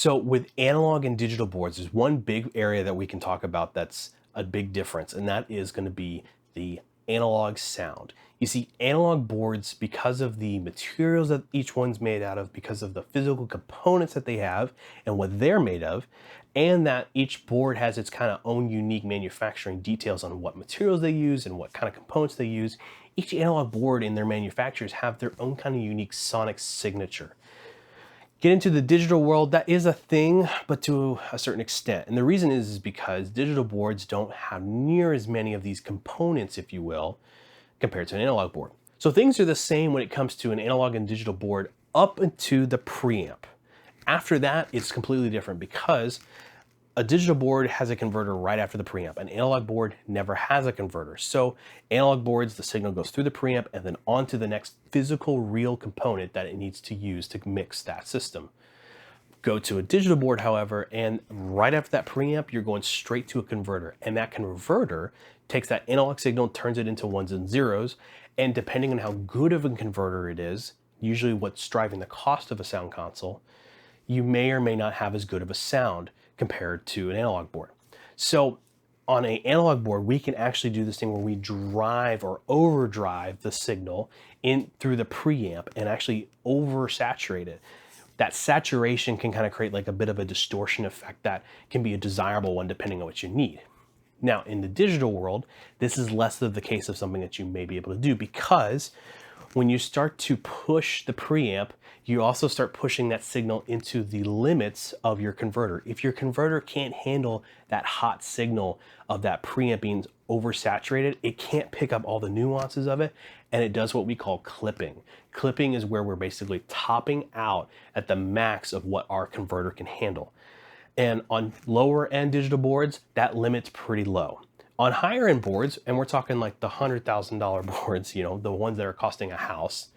So with analog and digital boards, there's one big area that we can talk about that's a big difference, and that is going to be the analog sound. You see, analog boards, because of the materials that each one's made out of, because of the physical components that they have and what they're made of, and that each board has its kind of own unique manufacturing details on what materials they use and what kind of components they use, each analog board in their manufacturers have their own kind of unique sonic signature. Get into the digital world, that is a thing, but to a certain extent. And the reason is because digital boards don't have near as many of these components, if you will, compared to an analog board. So things are the same when it comes to an analog and digital board up into the preamp. After that, it's completely different because a digital board has a converter right after the preamp. An analog board never has a converter. So analog boards, the signal goes through the preamp and then onto the next physical real component that it needs to use to mix that system. Go to a digital board, however, and right after that preamp, you're going straight to a converter. And that converter takes that analog signal, turns it into ones and zeros. And depending on how good of a converter it is, usually what's driving the cost of a sound console, you may or may not have as good of a sound compared to an analog board. So on an analog board, we can actually do this thing where we drive or overdrive the signal in through the preamp and actually oversaturate it. That saturation can kind of create like a bit of a distortion effect that can be a desirable one depending on what you need. Now, in the digital world, this is less of the case of something that you may be able to do, because when you start to push the preamp, you also start pushing that signal into the limits of your converter. If your converter can't handle that hot signal of that preamp being oversaturated, it can't pick up all the nuances of it, and it does what we call clipping. Clipping is where we're basically topping out at the max of what our converter can handle. And on lower end digital boards, that limit's pretty low. On higher end boards, and we're talking like the $100,000 boards, you know, the ones that are costing a house,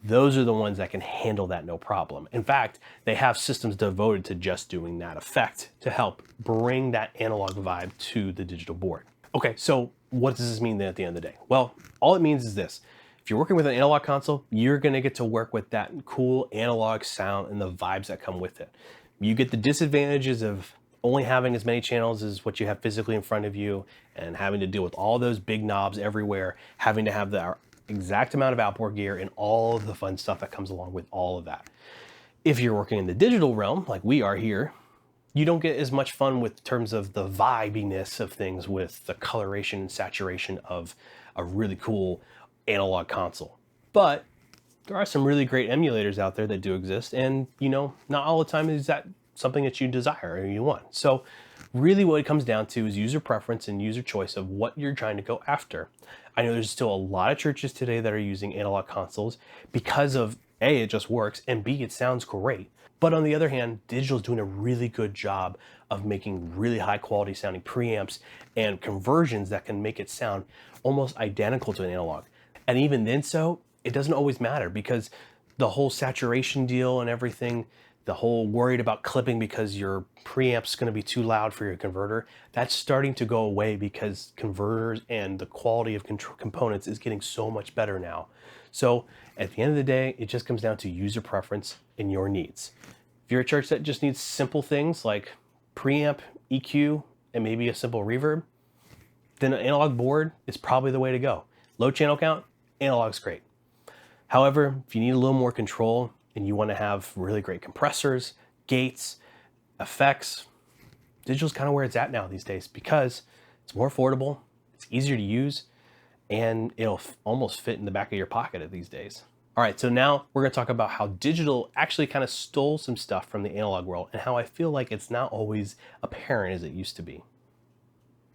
those are the ones that can handle that no problem. In fact, they have systems devoted to just doing that effect to help bring that analog vibe to the digital board. Okay, so what does this mean then at the end of the day? Well, all it means is this. If you're working with an analog console, you're gonna get to work with that cool analog sound and the vibes that come with it. You get the disadvantages of only having as many channels as what you have physically in front of you and having to deal with all those big knobs everywhere, having to have the exact amount of outboard gear and all of the fun stuff that comes along with all of that. If you're working in the digital realm, like we are here, you don't get as much fun with terms of the vibiness of things with the coloration and saturation of a really cool analog console. But there are some really great emulators out there that do exist, and you know, not all the time is that something that you desire or you want. So really what it comes down to is user preference and user choice of what you're trying to go after. I know there's still a lot of churches today that are using analog consoles because of A, it just works, and B, it sounds great. But on the other hand, digital is doing a really good job of making really high quality sounding preamps and conversions that can make it sound almost identical to an analog. And even then so, it doesn't always matter, because the whole saturation deal and everything, the whole worried about clipping because your preamp's going to be too loud for your converter, that's starting to go away because converters and the quality of components is getting so much better now. So at the end of the day, it just comes down to user preference and your needs. If you're a church that just needs simple things like preamp, EQ, and maybe a simple reverb, then an analog board is probably the way to go. Low channel count, analog's great. However, if you need a little more control and you want to have really great compressors, gates, effects, digital's kind of where it's at now these days, because it's more affordable, it's easier to use, and it'll almost fit in the back of your pocket these days. All right, so now we're going to talk about how digital actually kind of stole some stuff from the analog world and how I feel like it's not always apparent as it used to be.